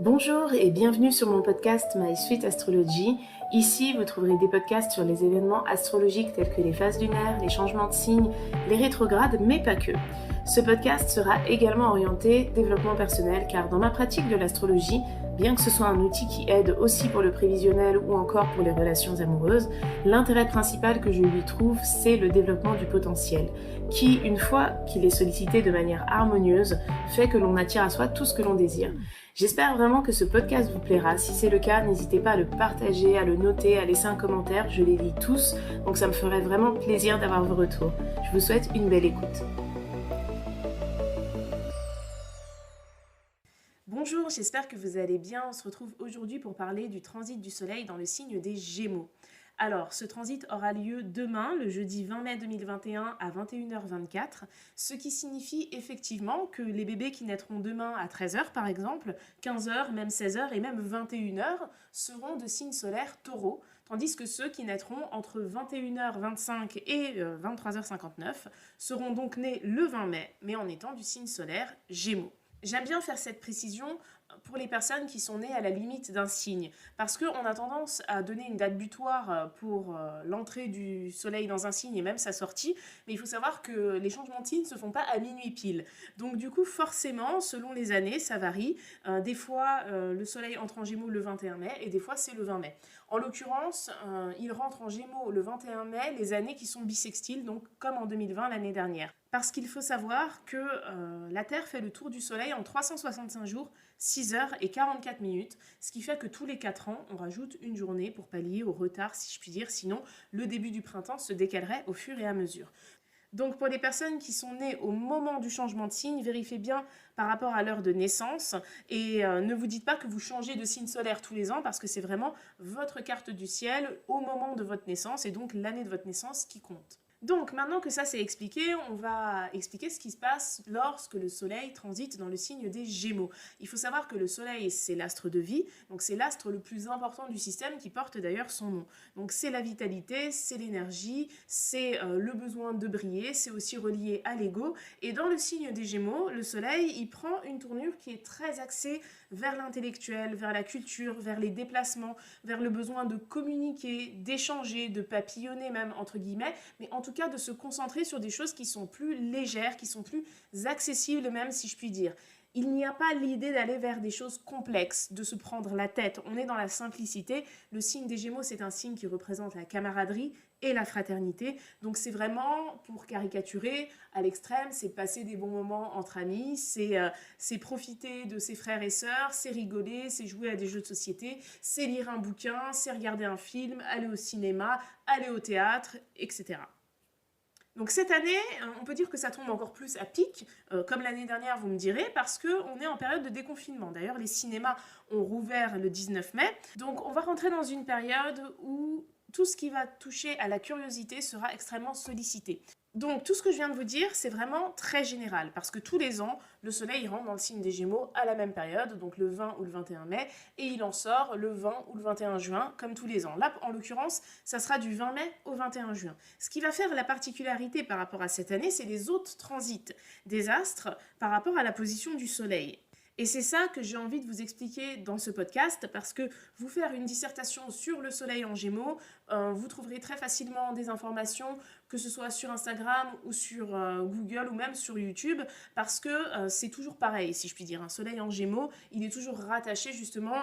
Bonjour et bienvenue sur mon podcast My Sweet Astrology. Ici, vous trouverez des podcasts sur les événements astrologiques tels que les phases lunaires, les changements de signes, les rétrogrades, mais pas que. Ce podcast sera également orienté développement personnel car dans ma pratique de l'astrologie, bien que ce soit un outil qui aide aussi pour le prévisionnel ou encore pour les relations amoureuses, l'intérêt principal que je lui trouve, c'est le développement du potentiel, qui, une fois qu'il est sollicité de manière harmonieuse, fait que l'on attire à soi tout ce que l'on désire. J'espère vraiment que ce podcast vous plaira. Si c'est le cas, n'hésitez pas à le partager, à le noter, à laisser un commentaire. Je les lis tous, donc ça me ferait vraiment plaisir d'avoir vos retours. Je vous souhaite une belle écoute. Bonjour, j'espère que vous allez bien. On se retrouve aujourd'hui pour parler du transit du Soleil dans le signe des Gémeaux. Alors, ce transit aura lieu demain, le jeudi 20 mai 2021 à 21h24, ce qui signifie effectivement que les bébés qui naîtront demain à 13h par exemple, 15h, même 16h et même 21h seront de signe solaire Taureau, tandis que ceux qui naîtront entre 21h25 et 23h59 seront donc nés le 20 mai, mais en étant du signe solaire Gémeaux. J'aime bien faire cette précision pour les personnes qui sont nées à la limite d'un signe, parce qu'on a tendance à donner une date butoir pour l'entrée du soleil dans un signe et même sa sortie, mais il faut savoir que les changements de signe ne se font pas à minuit pile. Donc du coup, forcément, selon les années, ça varie. Des fois, le soleil entre en Gémeaux le 21 mai et des fois, c'est le 20 mai. En l'occurrence, il rentre en Gémeaux le 21 mai, les années qui sont bissextiles, donc comme en 2020 l'année dernière. Parce qu'il faut savoir que la Terre fait le tour du Soleil en 365 jours, 6 heures et 44 minutes, ce qui fait que tous les 4 ans, on rajoute une journée pour pallier au retard, si je puis dire, sinon le début du printemps se décalerait au fur et à mesure. Donc pour les personnes qui sont nées au moment du changement de signe, vérifiez bien par rapport à l'heure de naissance et ne vous dites pas que vous changez de signe solaire tous les ans parce que c'est vraiment votre carte du ciel au moment de votre naissance et donc l'année de votre naissance qui compte. Donc maintenant que ça c'est expliqué, on va expliquer ce qui se passe lorsque le soleil transite dans le signe des Gémeaux. Il faut savoir que le soleil c'est l'astre de vie, donc c'est l'astre le plus important du système qui porte d'ailleurs son nom. Donc c'est la vitalité, c'est l'énergie, c'est le besoin de briller, c'est aussi relié à l'ego. Et dans le signe des Gémeaux, le soleil il prend une tournure qui est très axée vers l'intellectuel, vers la culture, vers les déplacements, vers le besoin de communiquer, d'échanger, de papillonner même entre guillemets, mais en tout cas de se concentrer sur des choses qui sont plus légères, qui sont plus accessibles même si je puis dire. Il n'y a pas l'idée d'aller vers des choses complexes, de se prendre la tête. On est dans la simplicité. Le signe des Gémeaux, c'est un signe qui représente la camaraderie et la fraternité. Donc c'est vraiment, pour caricaturer à l'extrême, c'est passer des bons moments entre amis, c'est profiter de ses frères et sœurs, c'est rigoler, c'est jouer à des jeux de société, c'est lire un bouquin, c'est regarder un film, aller au cinéma, aller au théâtre, etc. Donc cette année, on peut dire que ça tombe encore plus à pic, comme l'année dernière vous me direz, parce qu'on est en période de déconfinement. D'ailleurs, les cinémas ont rouvert le 19 mai. Donc on va rentrer dans une période où tout ce qui va toucher à la curiosité sera extrêmement sollicité. Donc tout ce que je viens de vous dire, c'est vraiment très général, parce que tous les ans, le soleil rentre dans le signe des Gémeaux à la même période, donc le 20 ou le 21 mai, et il en sort le 20 ou le 21 juin, comme tous les ans. Là, en l'occurrence, ça sera du 20 mai au 21 juin. Ce qui va faire la particularité par rapport à cette année, c'est les autres transits des astres par rapport à la position du soleil. Et c'est ça que j'ai envie de vous expliquer dans ce podcast, parce que vous faire une dissertation sur le soleil en Gémeaux, vous trouverez très facilement des informations, que ce soit sur Instagram ou sur Google ou même sur YouTube, parce que c'est toujours pareil, si je puis dire. Un soleil en Gémeaux, il est toujours rattaché justement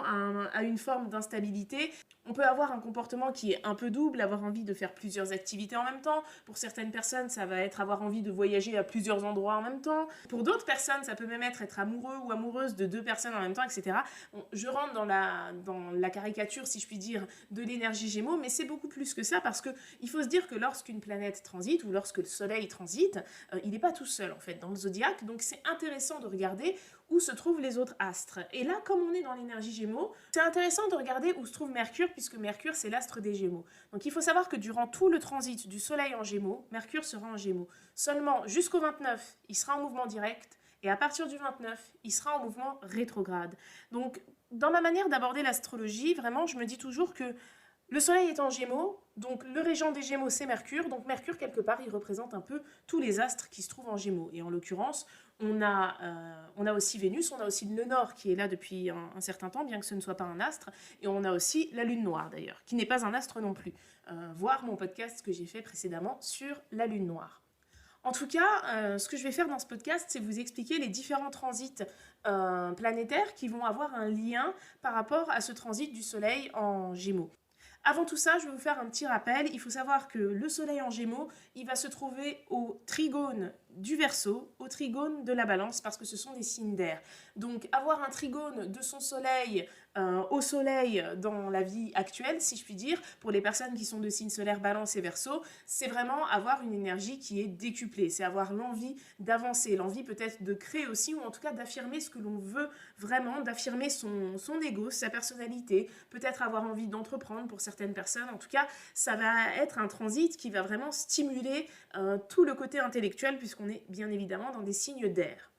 à une forme d'instabilité. On peut avoir un comportement qui est un peu double, avoir envie de faire plusieurs activités en même temps. Pour certaines personnes, ça va être avoir envie de voyager à plusieurs endroits en même temps. Pour d'autres personnes, ça peut même être amoureux ou amoureuse de deux personnes en même temps, etc. Bon, je rentre dans la caricature, si je puis dire, de l'énergie Gémeaux, mais c'est beaucoup plus que ça, parce qu'il faut se dire que lorsqu'une planète transite, ou lorsque le soleil transite, il n'est pas tout seul en fait dans le zodiaque, donc c'est intéressant de regarder où se trouvent les autres astres. Et là, comme on est dans l'énergie Gémeaux, c'est intéressant de regarder où se trouve Mercure, puisque Mercure, c'est l'astre des Gémeaux. Donc il faut savoir que durant tout le transit du Soleil en Gémeaux, Mercure sera en Gémeaux. Seulement jusqu'au 29, il sera en mouvement direct, et à partir du 29, il sera en mouvement rétrograde. Donc, dans ma manière d'aborder l'astrologie, vraiment, je me dis toujours que le Soleil est en Gémeaux, Donc le régent des Gémeaux, c'est Mercure. Donc Mercure, quelque part, il représente un peu tous les astres qui se trouvent en Gémeaux. Et en l'occurrence, on a aussi Vénus, on a aussi le Nord qui est là depuis certain temps, bien que ce ne soit pas un astre. Et on a aussi la Lune Noire, d'ailleurs, qui n'est pas un astre non plus. Voir mon podcast que j'ai fait précédemment sur la Lune Noire. En tout cas, ce que je vais faire dans ce podcast, c'est vous expliquer les différents transits planétaires qui vont avoir un lien par rapport à ce transit du Soleil en Gémeaux. Avant tout ça, je vais vous faire un petit rappel. Il faut savoir que le Soleil en Gémeaux, il va se trouver au trigone du Verseau, au trigone de la Balance, parce que ce sont des signes d'air. Donc, avoir un trigone de son Soleil au Soleil dans la vie actuelle, si je puis dire, pour les personnes qui sont de signes solaires Balance et Verseau, c'est vraiment avoir une énergie qui est décuplée. C'est avoir l'envie d'avancer, l'envie peut-être de créer aussi, ou en tout cas d'affirmer ce que l'on veut vraiment, d'affirmer son ego, sa personnalité, peut-être avoir envie d'entreprendre pour certaines personnes. En tout cas, ça va être un transit qui va vraiment stimuler tout le côté intellectuel, puisqu'on est bien évidemment dans des signes d'air.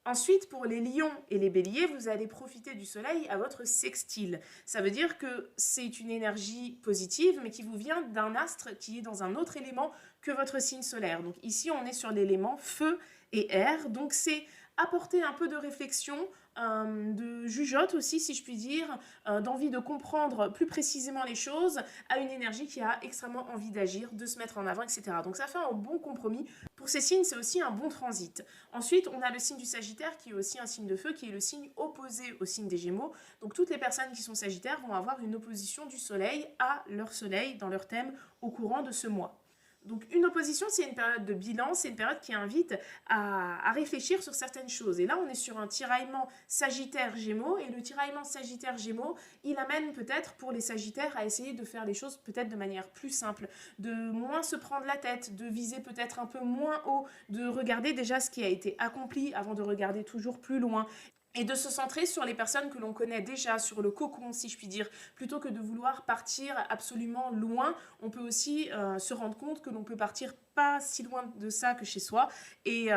Ensuite, pour les lions et les béliers, vous allez profiter du soleil à votre sextile. Ça veut dire que c'est une énergie positive, mais qui vous vient d'un astre qui est dans un autre élément que votre signe solaire. Donc ici, on est sur l'élément feu et air. Donc c'est apporter un peu de réflexion, de jugeote aussi, si je puis dire, d'envie de comprendre plus précisément les choses, à une énergie qui a extrêmement envie d'agir, de se mettre en avant, etc. Donc ça fait un bon compromis. Pour ces signes, c'est aussi un bon transit. Ensuite, on a le signe du Sagittaire, qui est aussi un signe de feu, qui est le signe opposé au signe des Gémeaux. Donc toutes les personnes qui sont Sagittaires vont avoir une opposition du Soleil à leur Soleil dans leur thème au courant de ce mois. Donc une opposition, c'est une période de bilan, c'est une période qui invite à réfléchir sur certaines choses. Et là, on est sur un tiraillement Sagittaire-Gémeaux, et le tiraillement Sagittaire-Gémeaux, il amène peut-être pour les Sagittaires à essayer de faire les choses peut-être de manière plus simple, de moins se prendre la tête, de viser peut-être un peu moins haut, de regarder déjà ce qui a été accompli avant de regarder toujours plus loin. Et de se centrer sur les personnes que l'on connaît déjà, sur le cocon, si je puis dire, plutôt que de vouloir partir absolument loin. On peut aussi se rendre compte que l'on peut partir pas si loin de ça que chez soi et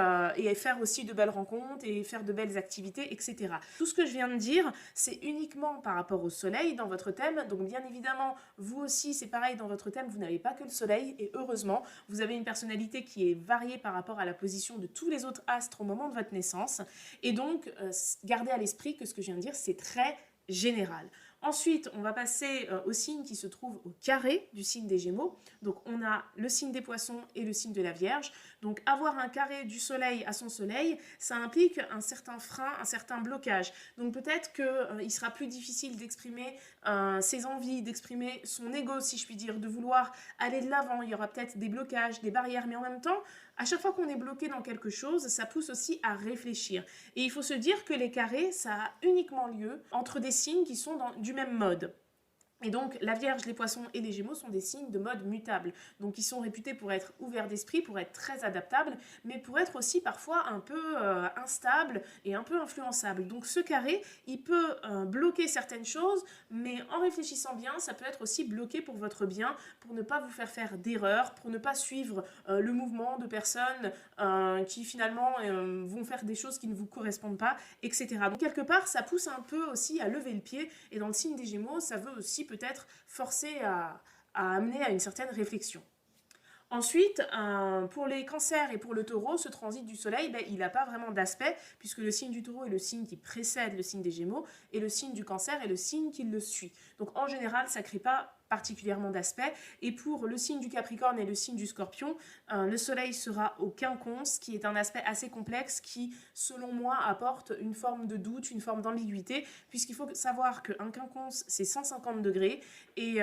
faire aussi de belles rencontres et faire de belles activités, etc. Tout ce que je viens de dire, c'est uniquement par rapport au soleil dans votre thème. Donc bien évidemment, vous aussi, c'est pareil dans votre thème, vous n'avez pas que le soleil et heureusement, vous avez une personnalité qui est variée par rapport à la position de tous les autres astres au moment de votre naissance. Et donc, gardez à l'esprit que ce que je viens de dire, c'est très général. Ensuite, on va passer au signe qui se trouve au carré du signe des Gémeaux. Donc, on a le signe des Poissons et le signe de la Vierge. Donc, avoir un carré du Soleil à son Soleil, ça implique un certain frein, un certain blocage. Donc, peut-être qu'il sera plus difficile d'exprimer ses envies, d'exprimer son ego, si je puis dire, de vouloir aller de l'avant. Il y aura peut-être des blocages, des barrières, mais en même temps, à chaque fois qu'on est bloqué dans quelque chose, ça pousse aussi à réfléchir. Et il faut se dire que les carrés, ça a uniquement lieu entre des signes qui sont du même mode. Et donc, la Vierge, les Poissons et les Gémeaux sont des signes de mode mutable. Donc, ils sont réputés pour être ouverts d'esprit, pour être très adaptables, mais pour être aussi parfois un peu instables et un peu influençables. Donc, ce carré, il peut bloquer certaines choses, mais en réfléchissant bien, ça peut être aussi bloqué pour votre bien, pour ne pas vous faire d'erreurs, pour ne pas suivre le mouvement de personnes qui finalement vont faire des choses qui ne vous correspondent pas, etc. Donc, quelque part, ça pousse un peu aussi à lever le pied. Et dans le signe des Gémeaux, ça veut aussi peut-être forcer à amener à une certaine réflexion. Ensuite, pour les cancers et pour le taureau, ce transit du soleil, il n'a pas vraiment d'aspect, puisque le signe du taureau est le signe qui précède le signe des Gémeaux, et le signe du cancer est le signe qui le suit. Donc en général, ça ne crée pas particulièrement d'aspect. Et pour le signe du Capricorne et le signe du Scorpion, le soleil sera au quinconce, qui est un aspect assez complexe qui, selon moi, apporte une forme de doute, une forme d'ambiguïté, puisqu'il faut savoir qu'un quinconce, c'est 150 degrés, et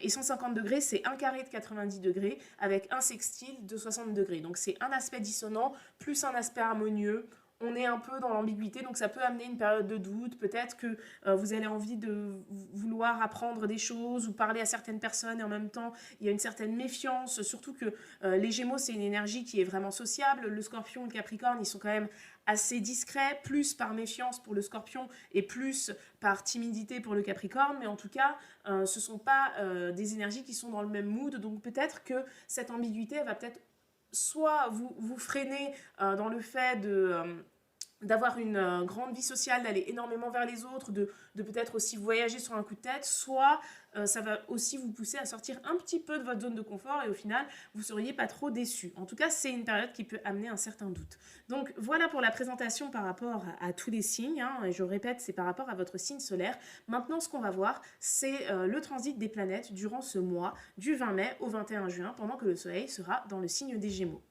150 degrés, c'est un carré de 90 degrés, avec un sextile de 60 degrés. Donc c'est un aspect dissonant, plus un aspect harmonieux. On est un peu dans l'ambiguïté, donc ça peut amener une période de doute. Peut-être que vous avez envie de vouloir apprendre des choses ou parler à certaines personnes, et en même temps, il y a une certaine méfiance, surtout que les Gémeaux, c'est une énergie qui est vraiment sociable. Le Scorpion et le Capricorne, ils sont quand même assez discrets, plus par méfiance pour le Scorpion et plus par timidité pour le Capricorne, mais en tout cas, ce ne sont pas des énergies qui sont dans le même mood, donc peut-être que cette ambiguïté, elle va peut-être soit vous freiner dans le fait d'avoir une grande vie sociale, d'aller énormément vers les autres, de peut-être aussi voyager sur un coup de tête, soit ça va aussi vous pousser à sortir un petit peu de votre zone de confort et au final, vous ne seriez pas trop déçu. En tout cas, c'est une période qui peut amener un certain doute. Donc voilà pour la présentation par rapport à tous les signes, hein, et je répète, c'est par rapport à votre signe solaire. Maintenant, ce qu'on va voir, c'est le transit des planètes durant ce mois, du 20 mai au 21 juin, pendant que le Soleil sera dans le signe des Gémeaux.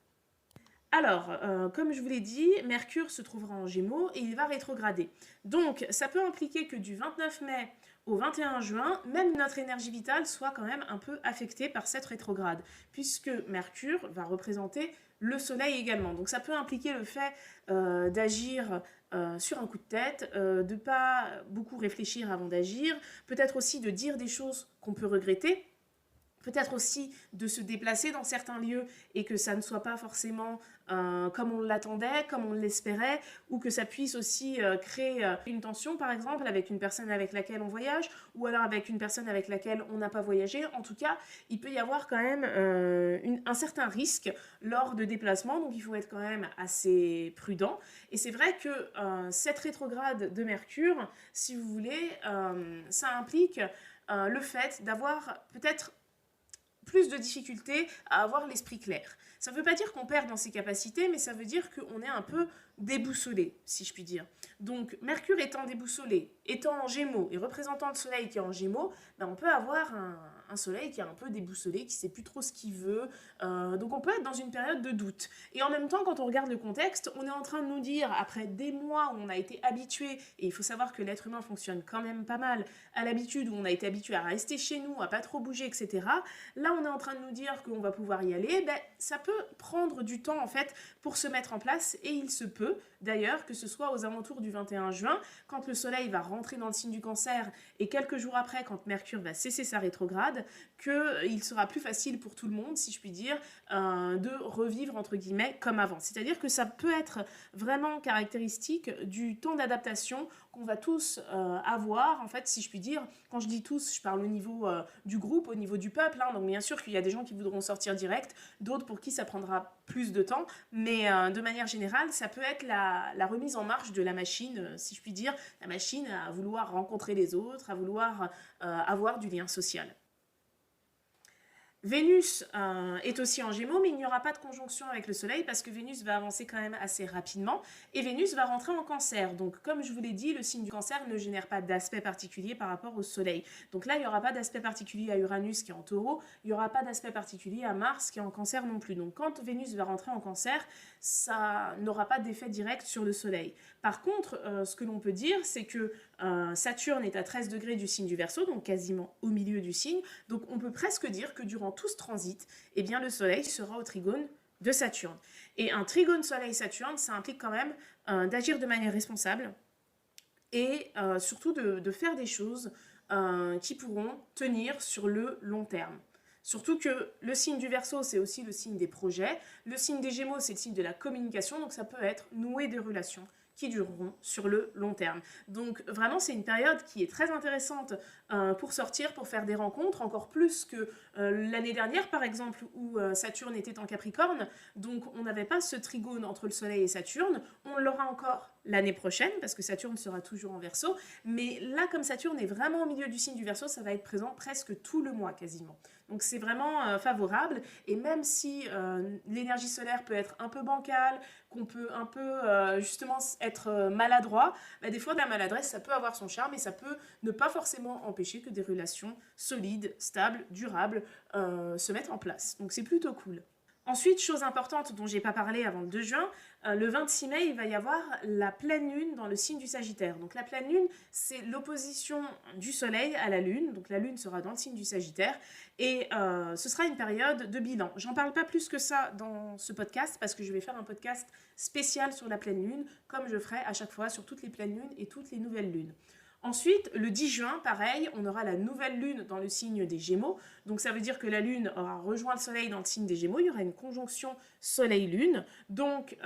Alors, comme je vous l'ai dit, Mercure se trouvera en Gémeaux et il va rétrograder. Donc, ça peut impliquer que du 29 mai au 21 juin, même notre énergie vitale soit quand même un peu affectée par cette rétrograde, puisque Mercure va représenter le Soleil également. Donc, ça peut impliquer le fait d'agir sur un coup de tête, de ne pas beaucoup réfléchir avant d'agir, peut-être aussi de dire des choses qu'on peut regretter, peut-être aussi de se déplacer dans certains lieux et que ça ne soit pas forcément comme on l'attendait, comme on l'espérait, ou que ça puisse aussi créer une tension, par exemple, avec une personne avec laquelle on voyage, ou alors avec une personne avec laquelle on n'a pas voyagé. En tout cas, il peut y avoir quand même un certain risque lors de déplacements, donc il faut être quand même assez prudent. Et c'est vrai que cette rétrograde de Mercure, si vous voulez, ça implique le fait d'avoir peut-être plus de difficultés à avoir l'esprit clair. Ça ne veut pas dire qu'on perd dans ses capacités, mais ça veut dire qu'on est un peu déboussolé, si je puis dire. Donc, Mercure étant déboussolé, étant en Gémeaux et représentant le Soleil qui est en Gémeaux, ben on peut avoir un Soleil qui est un peu déboussolé, qui ne sait plus trop ce qu'il veut. Donc, on peut être dans une période de doute. Et en même temps, quand on regarde le contexte, on est en train de nous dire, après des mois où on a été habitué, et il faut savoir que l'être humain fonctionne quand même pas mal, à l'habitude où on a été habitué à rester chez nous, à pas trop bouger, etc. Là, on est en train de nous dire qu'on va pouvoir y aller. Ben, ça peut prendre du temps, en fait, pour se mettre en place, et il se peut, d'ailleurs, que ce soit aux alentours du 21 juin, quand le Soleil va rentrer dans le signe du Cancer, et quelques jours après, quand Mercure va cesser sa rétrograde, qu'il sera plus facile pour tout le monde, si je puis dire, de revivre, entre guillemets, comme avant. C'est-à-dire que ça peut être vraiment caractéristique du temps d'adaptation qu'on va tous avoir, en fait, si je puis dire. Quand je dis tous, je parle au niveau du groupe, au niveau du peuple, hein. Donc bien sûr qu'il y a des gens qui voudront sortir direct, d'autres pour qui ça prendra plus de temps, mais de manière générale, ça peut être la remise en marche de la machine, si je puis dire, la machine à vouloir rencontrer les autres, à vouloir avoir du lien social. Vénus est aussi en Gémeaux, mais il n'y aura pas de conjonction avec le Soleil parce que Vénus va avancer quand même assez rapidement et Vénus va rentrer en Cancer. Donc, comme je vous l'ai dit, le signe du Cancer ne génère pas d'aspect particulier par rapport au Soleil. Donc là, il n'y aura pas d'aspect particulier à Uranus qui est en Taureau, il n'y aura pas d'aspect particulier à Mars qui est en Cancer non plus. Donc, quand Vénus va rentrer en Cancer, ça n'aura pas d'effet direct sur le Soleil. Par contre, ce que l'on peut dire, c'est que Saturne est à 13 degrés du signe du Verseau, donc quasiment au milieu du signe. Donc on peut presque dire que durant tout ce transit, eh bien, le Soleil sera au trigone de Saturne. Et un trigone Soleil-Saturne, ça implique quand même d'agir de manière responsable et surtout de faire des choses qui pourront tenir sur le long terme. Surtout que le signe du Verseau, c'est aussi le signe des projets. Le signe des Gémeaux, c'est le signe de la communication. Donc ça peut être nouer des relations qui dureront sur le long terme. Donc vraiment, c'est une période qui est très intéressante pour sortir, pour faire des rencontres, encore plus que l'année dernière, par exemple, où Saturne était en Capricorne. Donc on n'avait pas ce trigone entre le Soleil et Saturne. On l'aura encore l'année prochaine, parce que Saturne sera toujours en Verseau. Mais là, comme Saturne est vraiment au milieu du signe du Verseau, ça va être présent presque tout le mois, quasiment. Donc c'est vraiment favorable. Et même si l'énergie solaire peut être un peu bancale, qu'on peut un peu justement être maladroit, bah, des fois la maladresse ça peut avoir son charme et ça peut ne pas forcément empêcher que des relations solides, stables, durables se mettent en place. Donc c'est plutôt cool. Ensuite, chose importante dont je n'ai pas parlé avant le 2 juin, le 26 mai, il va y avoir la pleine lune dans le signe du Sagittaire. Donc la pleine lune, c'est l'opposition du Soleil à la Lune. Donc la Lune sera dans le signe du Sagittaire et ce sera une période de bilan. J'en parle pas plus que ça dans ce podcast parce que je vais faire un podcast spécial sur la pleine lune, comme je ferai à chaque fois sur toutes les pleines lunes et toutes les nouvelles lunes. Ensuite, le 10 juin, pareil, on aura la nouvelle lune dans le signe des Gémeaux. Donc ça veut dire que la Lune aura rejoint le Soleil dans le signe des Gémeaux, il y aura une conjonction Soleil-Lune. Donc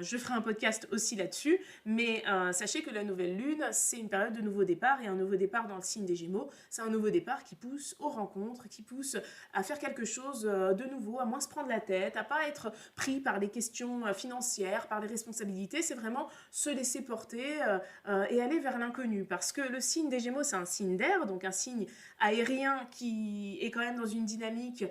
je ferai un podcast aussi là-dessus, mais sachez que la nouvelle Lune, c'est une période de nouveau départ, et un nouveau départ dans le signe des Gémeaux, c'est un nouveau départ qui pousse aux rencontres, qui pousse à faire quelque chose de nouveau, à moins se prendre la tête, à pas être pris par les questions financières, par les responsabilités. C'est vraiment se laisser porter et aller vers l'inconnu, parce que le signe des Gémeaux, c'est un signe d'air, donc un signe aérien qui est quand même dans une dynamique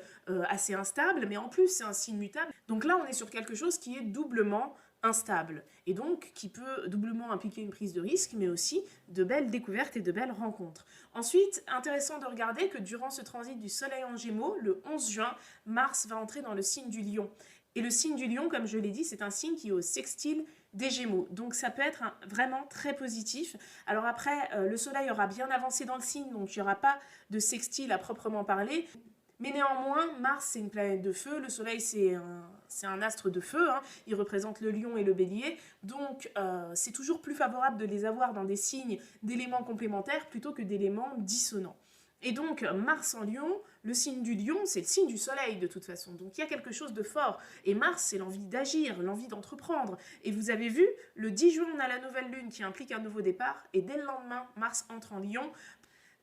assez instable, mais en plus c'est un signe mutable. Donc là on est sur quelque chose qui est doublement instable, et donc qui peut doublement impliquer une prise de risque, mais aussi de belles découvertes et de belles rencontres. Ensuite, intéressant de regarder que durant ce transit du Soleil en Gémeaux, le 11 juin, Mars va entrer dans le signe du Lion. Et le signe du Lion, comme je l'ai dit, c'est un signe qui est au sextile des Gémeaux. Donc ça peut être vraiment très positif. Alors après, le Soleil aura bien avancé dans le signe, donc il n'y aura pas de sextile à proprement parler. Mais néanmoins, Mars, c'est une planète de feu, le Soleil, c'est un astre de feu, hein. Il représente le Lion et le Bélier, donc c'est toujours plus favorable de les avoir dans des signes d'éléments complémentaires plutôt que d'éléments dissonants. Et donc, Mars en Lion, le signe du Lion, c'est le signe du Soleil de toute façon. Donc, il y a quelque chose de fort. Et Mars, c'est l'envie d'agir, l'envie d'entreprendre. Et vous avez vu, le 10 juin, on a la nouvelle Lune qui implique un nouveau départ. Et dès le lendemain, Mars entre en Lion,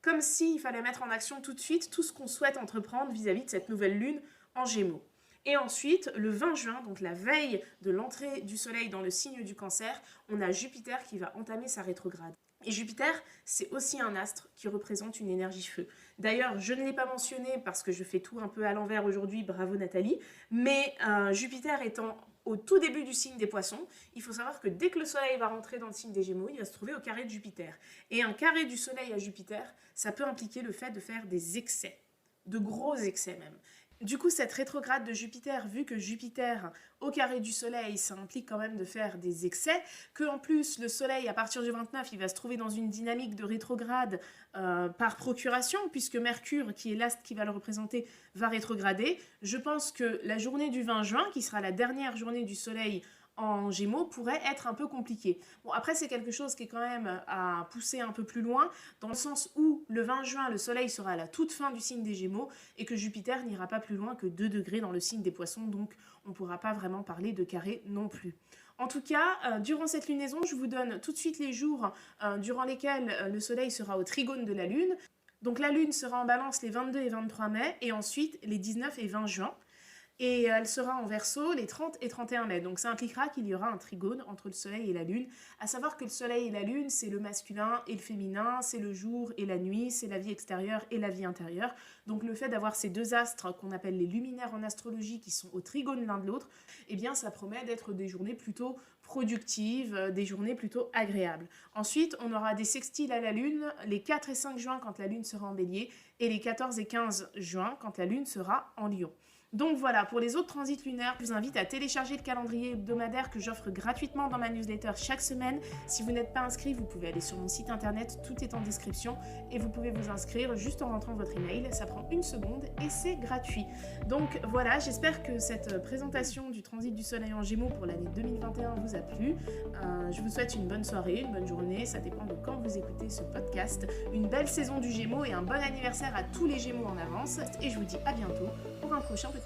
comme s'il fallait mettre en action tout de suite tout ce qu'on souhaite entreprendre vis-à-vis de cette nouvelle Lune en Gémeaux. Et ensuite, le 20 juin, donc la veille de l'entrée du Soleil dans le signe du Cancer, on a Jupiter qui va entamer sa rétrograde. Et Jupiter, c'est aussi un astre qui représente une énergie feu. D'ailleurs, je ne l'ai pas mentionné parce que je fais tout un peu à l'envers aujourd'hui, bravo Nathalie, mais Jupiter étant au tout début du signe des Poissons, il faut savoir que dès que le Soleil va rentrer dans le signe des Gémeaux, il va se trouver au carré de Jupiter. Et un carré du Soleil à Jupiter, ça peut impliquer le fait de faire des excès, de gros excès même. Du coup, cette rétrograde de Jupiter, vu que Jupiter, au carré du Soleil, ça implique quand même de faire des excès, qu'en plus, le Soleil, à partir du 29, il va se trouver dans une dynamique de rétrograde par procuration, puisque Mercure, qui est l'astre qui va le représenter, va rétrograder. Je pense que la journée du 20 juin, qui sera la dernière journée du Soleil en Gémeaux, pourrait être un peu compliqué. Bon, après, c'est quelque chose qui est quand même à pousser un peu plus loin, dans le sens où le 20 juin, le Soleil sera à la toute fin du signe des Gémeaux, et que Jupiter n'ira pas plus loin que 2 degrés dans le signe des Poissons, donc on ne pourra pas vraiment parler de carré non plus. En tout cas, durant cette lunaison, je vous donne tout de suite les jours durant lesquels le Soleil sera au trigone de la Lune. Donc la Lune sera en Balance les 22 et 23 mai, et ensuite les 19 et 20 juin. Et elle sera en Verseau les 30 et 31 mai. Donc ça impliquera qu'il y aura un trigone entre le Soleil et la Lune. À savoir que le Soleil et la Lune, c'est le masculin et le féminin, c'est le jour et la nuit, c'est la vie extérieure et la vie intérieure. Donc le fait d'avoir ces deux astres qu'on appelle les luminaires en astrologie qui sont au trigone l'un de l'autre, eh bien ça promet d'être des journées plutôt productives, des journées plutôt agréables. Ensuite, on aura des sextiles à la Lune les 4 et 5 juin quand la Lune sera en Bélier et les 14 et 15 juin quand la Lune sera en Lion. Donc voilà, pour les autres transits lunaires, je vous invite à télécharger le calendrier hebdomadaire que j'offre gratuitement dans ma newsletter chaque semaine. Si vous n'êtes pas inscrit, vous pouvez aller sur mon site internet, tout est en description, et vous pouvez vous inscrire juste en rentrant votre email. Ça prend 1 seconde et c'est gratuit. Donc voilà, j'espère que cette présentation du transit du Soleil en Gémeaux pour l'année 2021 vous a plu. Je vous souhaite une bonne soirée, une bonne journée, ça dépend de quand vous écoutez ce podcast. Une belle saison du Gémeaux et un bon anniversaire à tous les Gémeaux en avance. Et je vous dis à bientôt pour un prochain podcast.